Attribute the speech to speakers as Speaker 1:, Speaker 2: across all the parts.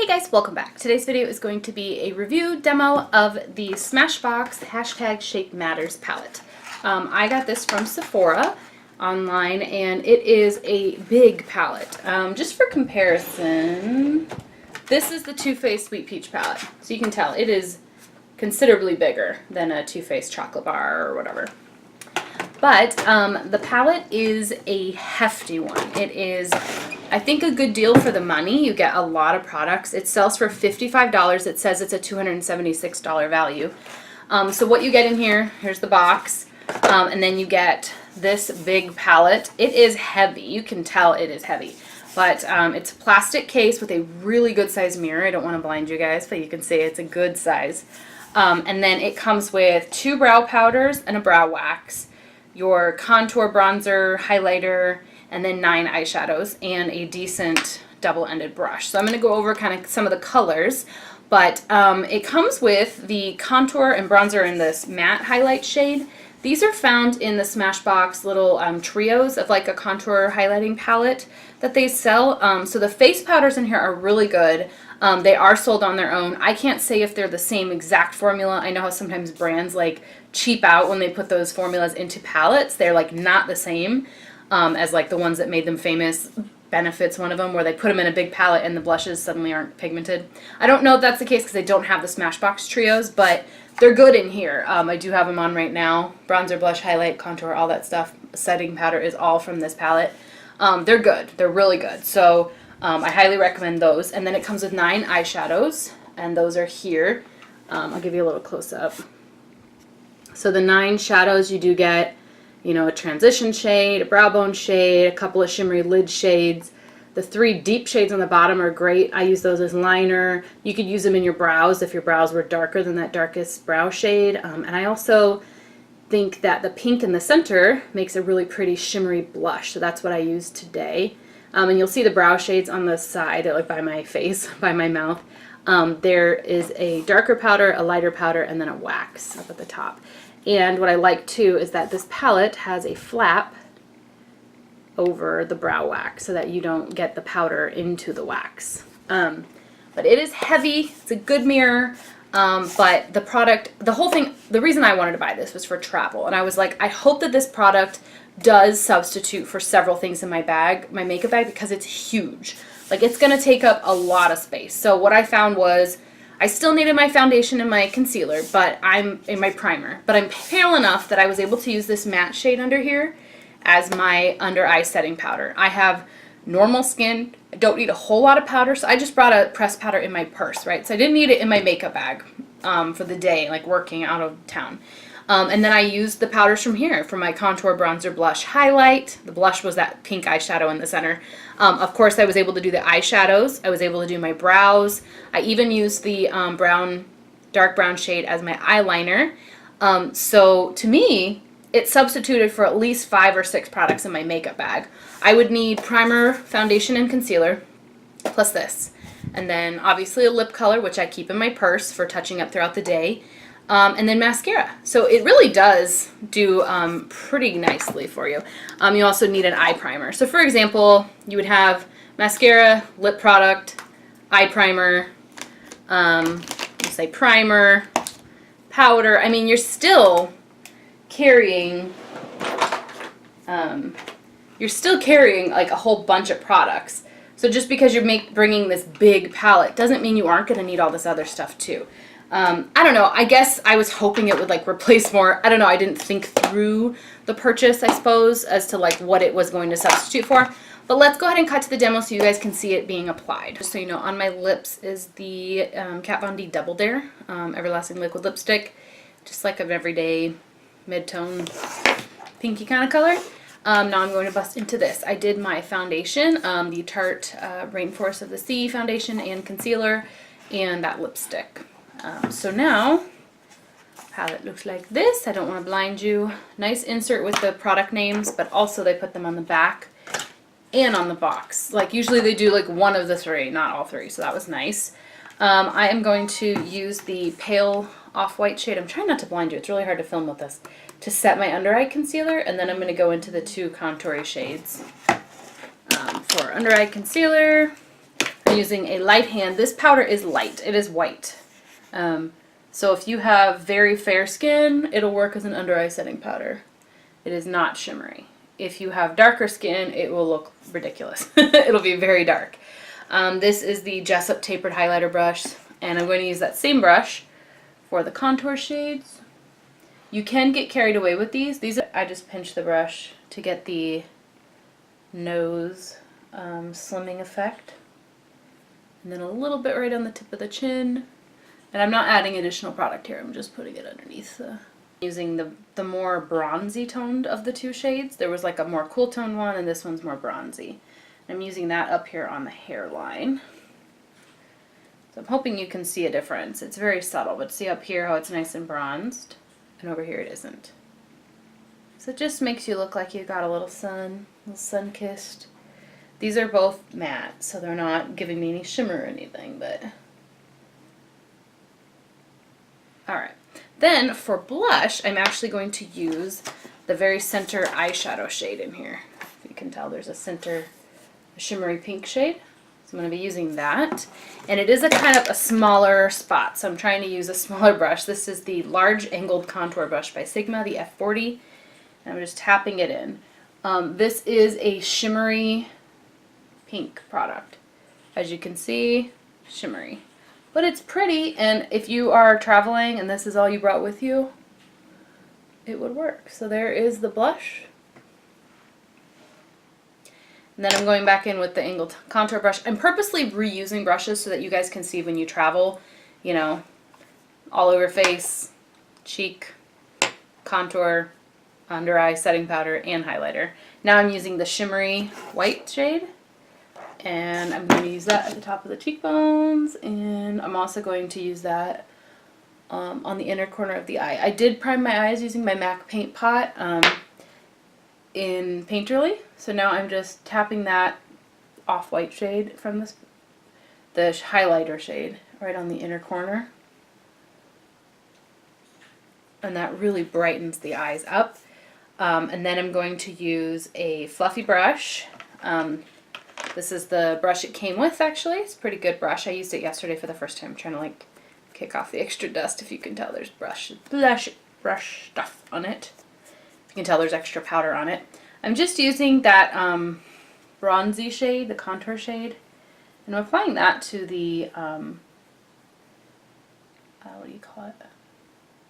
Speaker 1: Hey guys, welcome back. Today's video is going to be a review demo of the Smashbox #Shape Matters palette. I got this from Sephora online and it is a big palette. Just for comparison, this is the Too Faced Sweet Peach palette. So you can tell it is considerably bigger than a Too Faced chocolate bar or whatever. But the palette is a hefty one. It is, I think, a good deal for the money. You get a lot of products. It sells for $55. It says it's a $276 value. So what you get in here, here's the box, and then you get this big palette. It is heavy. You can tell it is heavy. But it's a plastic case with a really good size mirror. I don't want to blind you guys, but you can see it's a good size. And then it comes with 2 brow powders and a brow wax, your contour, bronzer, highlighter, and then 9 eyeshadows, and a decent double-ended brush. So I'm going to go over kind of some of the colors, but it comes with the contour and bronzer in this matte highlight shade. These are found in the Smashbox little trios of like a contour highlighting palette that they sell. So the face powders in here are really good. They are sold on their own. I can't say if they're the same exact formula. I know how sometimes brands like cheap out when they put those formulas into palettes. They're like not the same as like the ones that made them famous. Benefit's one of them, where they put them in a big palette and the blushes suddenly aren't pigmented. I don't know if that's the case because they don't have the Smashbox trios, but they're good in here. I do have them on right now. Bronzer, blush, highlight, contour, all that stuff. Setting powder is all from this palette. They're good. They're really good. So I highly recommend those. And then it comes with 9 eyeshadows, and those are here. I'll give you a little close-up. So the 9 shadows, you do get, you know, a transition shade, a brow bone shade, a couple of shimmery lid shades. The 3 deep shades on the bottom are great. I use those as liner. You could use them in your brows if your brows were darker than that darkest brow shade. And I also think that the pink in the center makes a really pretty shimmery blush. So that's what I used today. And you'll see the brow shades on the side, like by my face, by my mouth. There is a darker powder, a lighter powder, and then a wax up at the top. And what I like too is that this palette has a flap over the brow wax so that you don't get the powder into the wax. But it is heavy. It's a good mirror. But the product, the whole thing, the reason I wanted to buy this was for travel. And I was like, I hope that this product does substitute for several things in my bag, my makeup bag, because it's huge. Like, it's going to take up a lot of space. So what I found was I still needed my foundation and my concealer, but I'm in my primer. But I'm pale enough that I was able to use this matte shade under here as my under eye setting powder. I have normal skin. I don't need a whole lot of powder, so I just brought a pressed powder in my purse, right? So I didn't need it in my makeup bag for the day, like working out of town. And then I used the powders from here for my contour, bronzer, blush, highlight. The blush was that pink eyeshadow in the center. Of course, I was able to do the eyeshadows. I was able to do my brows. I even used the dark brown shade as my eyeliner. So to me, it substituted for at least 5 or 6 products in my makeup bag. I would need primer, foundation, and concealer, plus this. And then obviously a lip color, which I keep in my purse for touching up throughout the day. And then mascara. So it really does do pretty nicely for you. You also need an eye primer. So for example, you would have mascara, lip product, eye primer, say primer, powder. I mean, you're still carrying like a whole bunch of products. So just because you're bringing this big palette doesn't mean you aren't going to need all this other stuff too. I don't know. I guess I was hoping it would like replace more. I don't know. I didn't think through the purchase, I suppose, as to like what it was going to substitute for. But let's go ahead and cut to the demo so you guys can see it being applied. Just so you know, on my lips is the Kat Von D Double Dare Everlasting Liquid Lipstick. Just like an everyday mid-tone pinky kind of color. Now I'm going to bust into this. I did my foundation, the Tarte Rainforest of the Sea foundation and concealer, and that lipstick. So now, palette looks like this. I don't want to blind you. Nice insert with the product names, but also they put them on the back and on the box. Like usually they do like one of the 3, not all 3, so that was nice. I am going to use the pale off-white shade. I'm trying not to blind you. It's really hard to film with this. To set my under eye concealer, and then I'm going to go into the 2 contoury shades. For under eye concealer, I using a light hand. This powder is light. It is white. So if you have very fair skin, it'll work as an under eye setting powder. It is not shimmery. If you have darker skin, it will look ridiculous. It'll be very dark. This is the Jessup Tapered highlighter brush, and I'm going to use that same brush for the contour shades. You can get carried away with these. I just pinch the brush to get the nose slimming effect. And then a little bit right on the tip of the chin. And I'm not adding additional product here, I'm just putting it underneath using the more bronzy toned of the two shades. There was like a more cool toned one, and this one's more bronzy. I'm using that up here on the hairline. So I'm hoping you can see a difference. It's very subtle, but see up here how it's nice and bronzed, and over here it isn't. So it just makes you look like you got a little sun-kissed. These are both matte, so they're not giving me any shimmer or anything, but... Alright, then for blush, I'm actually going to use the very center eyeshadow shade in here. If you can tell, there's a shimmery pink shade. So I'm going to be using that. And it is a kind of a smaller spot, so I'm trying to use a smaller brush. This is the Large Angled Contour Brush by Sigma, the F40. And I'm just tapping it in. This is a shimmery pink product. As you can see, shimmery. But it's pretty, and if you are traveling and this is all you brought with you, it would work. So there is the blush. And then I'm going back in with the angled contour brush. I'm purposely reusing brushes so that you guys can see when you travel, you know, all over face, cheek, contour, under eye, setting powder, and highlighter. Now I'm using the shimmery white shade. And I'm going to use that at the top of the cheekbones, and I'm also going to use that on the inner corner of the eye. I did prime my eyes using my MAC paint pot in Painterly, so now I'm just tapping that off-white shade from the highlighter shade right on the inner corner, and that really brightens the eyes up. And then I'm going to use a fluffy brush. This is the brush it came with, actually. It's a pretty good brush. I used it yesterday for the first time, trying to like kick off the extra dust. If you can tell, there's brush stuff on it. You can tell there's extra powder on it. I'm just using that bronzy shade, the contour shade, and I'm applying that to the, what do you call it?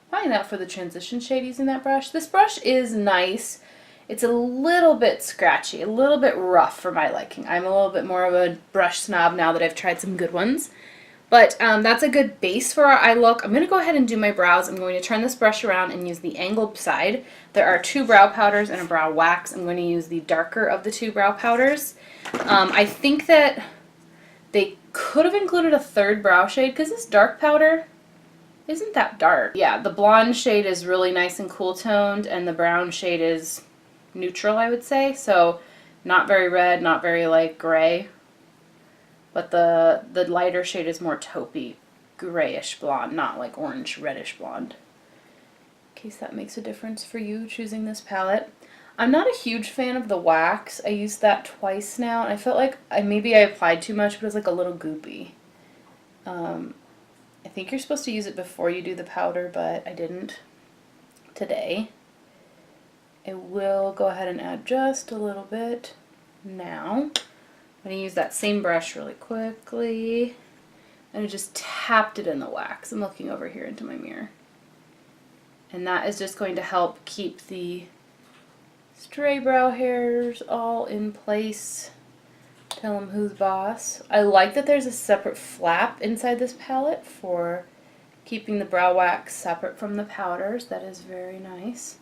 Speaker 1: Applying that for the transition shade using that brush. This brush is nice. It's a little bit scratchy, a little bit rough for my liking. I'm a little bit more of a brush snob now that I've tried some good ones. But that's a good base for our eye look. I'm going to go ahead and do my brows. I'm going to turn this brush around and use the angled side. There are two brow powders and a brow wax. I'm going to use the darker of the two brow powders. I think that they could have included a third brow shade because this dark powder isn't that dark. Yeah, the blonde shade is really nice and cool toned, and the brown shade is neutral, I would say, so not very red, not very like gray, but the lighter shade is more taupey, grayish blonde, not like orange reddish blonde. In case that makes a difference for you choosing this palette. I'm not a huge fan of the wax. I used that twice now, and I felt like maybe I applied too much, but it was like a little goopy. I think you're supposed to use it before you do the powder, but I didn't today. I will go ahead and add just a little bit now. I'm going to use that same brush really quickly, and I just tapped it in the wax. I'm looking over here into my mirror. And that is just going to help keep the stray brow hairs all in place. Tell them who's boss. I like that there's a separate flap inside this palette for keeping the brow wax separate from the powders. That is very nice.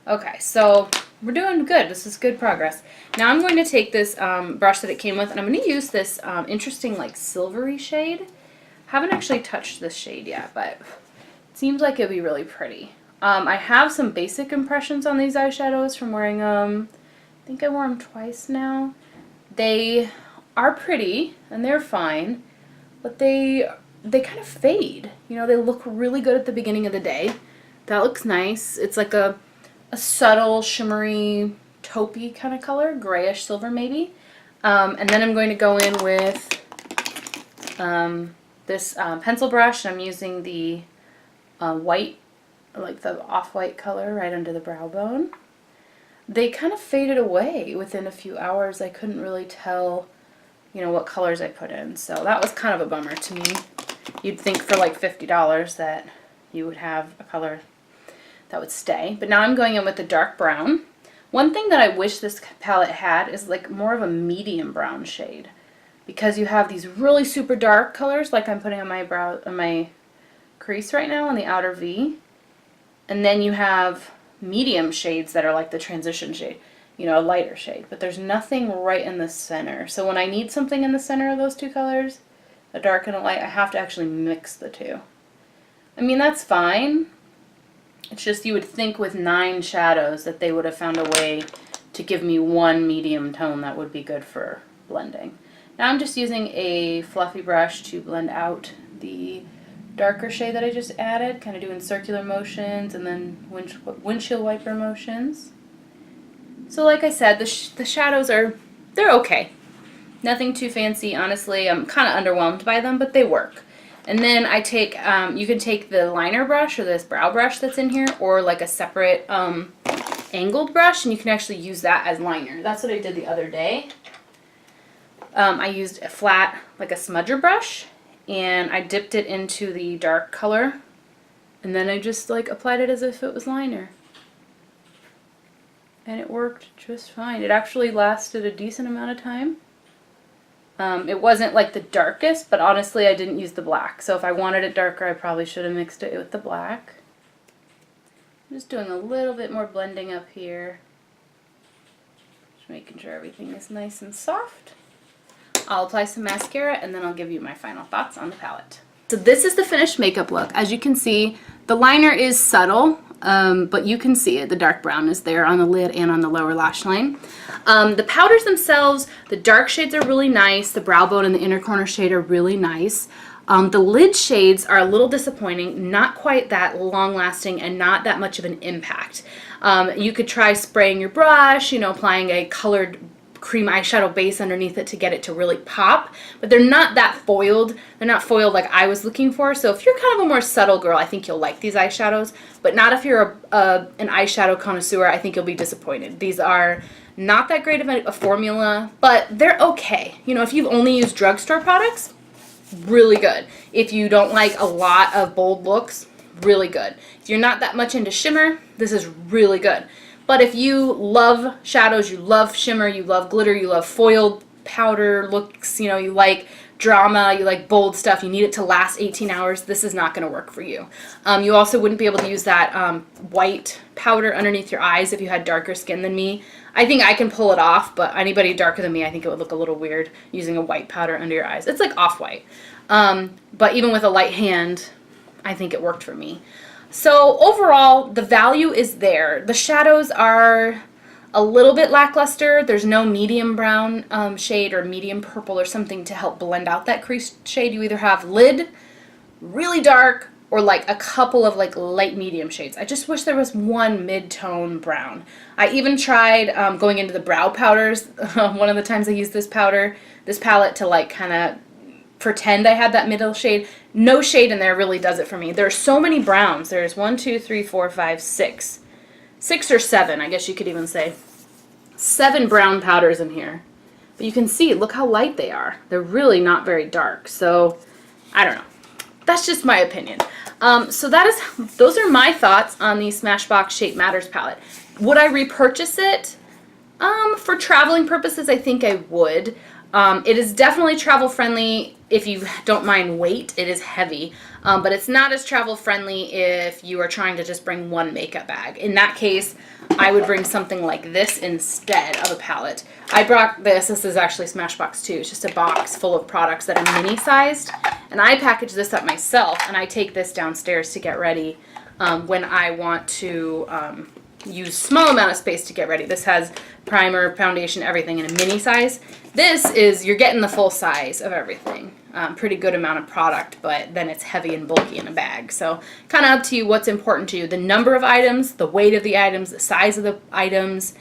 Speaker 1: Okay, so we're doing good. This is good progress. Now I'm going to take this brush that it came with, and I'm going to use this interesting like silvery shade. Haven't actually touched this shade yet, but it seems like it'd be really pretty. I have some basic impressions on these eyeshadows from wearing them. I think I wore them twice now. They are pretty, and they're fine, but they kind of fade. You know, they look really good at the beginning of the day. That looks nice. It's like a subtle, shimmery, taupey kind of color, grayish silver maybe. And then I'm going to go in with This pencil brush, I'm using the white, like the off-white color right under the brow bone. They kind of faded away within a few hours. I couldn't really tell, you know, what colors I put in. So that was kind of a bummer to me. You'd think for like $50 that you would have a color that would stay. But now I'm going in with the dark brown. One thing that I wish this palette had is like more of a medium brown shade, because you have these really super dark colors like I'm putting on my brow, on my crease right now on the outer V, and then you have medium shades that are like the transition shade, you know, a lighter shade, but there's nothing right in the center. So when I need something in the center of those two colors, a dark and a light, I have to actually mix the two. I mean, that's fine. It's just you would think with 9 shadows that they would have found a way to give me one medium tone that would be good for blending. Now I'm just using a fluffy brush to blend out the darker shade that I just added, kind of doing circular motions and then windshield wiper motions. So like I said, the shadows they're okay. Nothing too fancy, honestly. I'm kind of underwhelmed by them, but they work. And then I take, you can take the liner brush or this brow brush that's in here, or like a separate angled brush, and you can actually use that as liner. That's what I did the other day. I used a flat, like a smudger brush, and I dipped it into the dark color, and then I just like applied it as if it was liner. And it worked just fine. It actually lasted a decent amount of time. It wasn't like the darkest, but honestly I didn't use the black. So if I wanted it darker, I probably should have mixed it with the black. I'm just doing a little bit more blending up here. Just making sure everything is nice and soft. I'll apply some mascara and then I'll give you my final thoughts on the palette. So this is the finished makeup look. As you can see, the liner is subtle, but you can see it. The dark brown is there on the lid and on the lower lash line. The powders themselves, the dark shades are really nice. The brow bone and the inner corner shade are really nice. The lid shades are a little disappointing, not quite that long lasting and not that much of an impact. You could try spraying your brush, you know, applying a colored cream eyeshadow base underneath it to get it to really pop, but they're not that foiled. They're not foiled like I was looking for. So if you're kind of a more subtle girl, I think you'll like these eyeshadows, but not if you're an eyeshadow connoisseur. I think you'll be disappointed. These are not that great of a formula, but they're okay. You know, if you've only used drugstore products, really good. If you don't like a lot of bold looks, really good. If you're not that much into shimmer, this is really good. But if you love shadows, you love shimmer, you love glitter, you love foiled powder looks, you know, you like drama, you like bold stuff, you need it to last 18 hours, this is not going to work for you. You also wouldn't be able to use that white powder underneath your eyes if you had darker skin than me. I think I can pull it off, but anybody darker than me, I think it would look a little weird using a white powder under your eyes. It's like off-white. But even with a light hand, I think it worked for me. So overall, the value is there. The shadows are a little bit lackluster. There's no medium brown shade or medium purple or something to help blend out that crease shade. You either have lid, really dark, or like a couple of like light medium shades. I just wish there was one mid-tone brown. I even tried going into the brow powders. One of the times I used this palette to like kind of pretend I had that middle shade. No shade in there really does it for me. There are so many browns. There's 1, 2, 3, 4, 5, 6. 6 or 7, I guess you could even say. 7 brown powders in here. But you can see, look how light they are. They're really not very dark. So, I don't know. That's just my opinion. So those are my thoughts on the Smashbox Shape Matters palette. Would I repurchase it? For traveling purposes, I think I would. It is definitely travel friendly if you don't mind weight. It is heavy, but it's not as travel friendly if you are trying to just bring one makeup bag. In that case, I would bring something like this instead of a palette. I brought this. This is actually Smashbox too. It's just a box full of products that are mini sized, and I package this up myself, and I take this downstairs to get ready when I want to use small amount of space to get ready. This has primer, foundation, everything in a mini size. This is, you're getting the full size of everything. Pretty good amount of product, but then it's heavy and bulky in a bag. So kind of up to you what's important to you. The number of items, the weight of the items, the size of the items.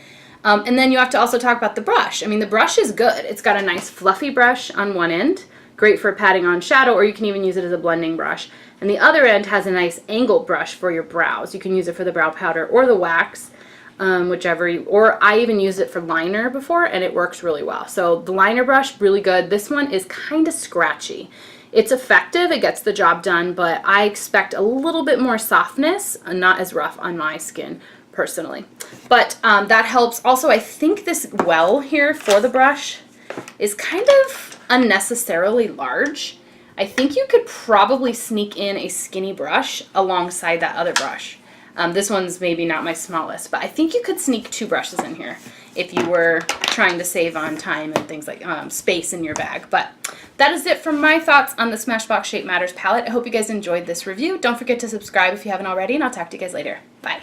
Speaker 1: And then you have to also talk about the brush. I mean, the brush is good. It's got a nice fluffy brush on one end. great for patting on shadow, or you can even use it as a blending brush. And the other end has a nice angled brush for your brows. You can use it for the brow powder or the wax, whichever, or I even used it for liner before, and it works really well. So the liner brush, really good. This one is kind of scratchy. It's effective, it gets the job done, but I expect a little bit more softness, and not as rough on my skin personally. But that helps. Also, I think this well here for the brush is kind of unnecessarily large. I think you could probably sneak in a skinny brush alongside that other brush. This one's maybe not my smallest, but I think you could sneak 2 brushes in here if you were trying to save on time and things like space in your bag. But that is it from my thoughts on the Smashbox Shape Matters palette. I hope you guys enjoyed this review. Don't forget to subscribe if you haven't already, and I'll talk to you guys later. Bye.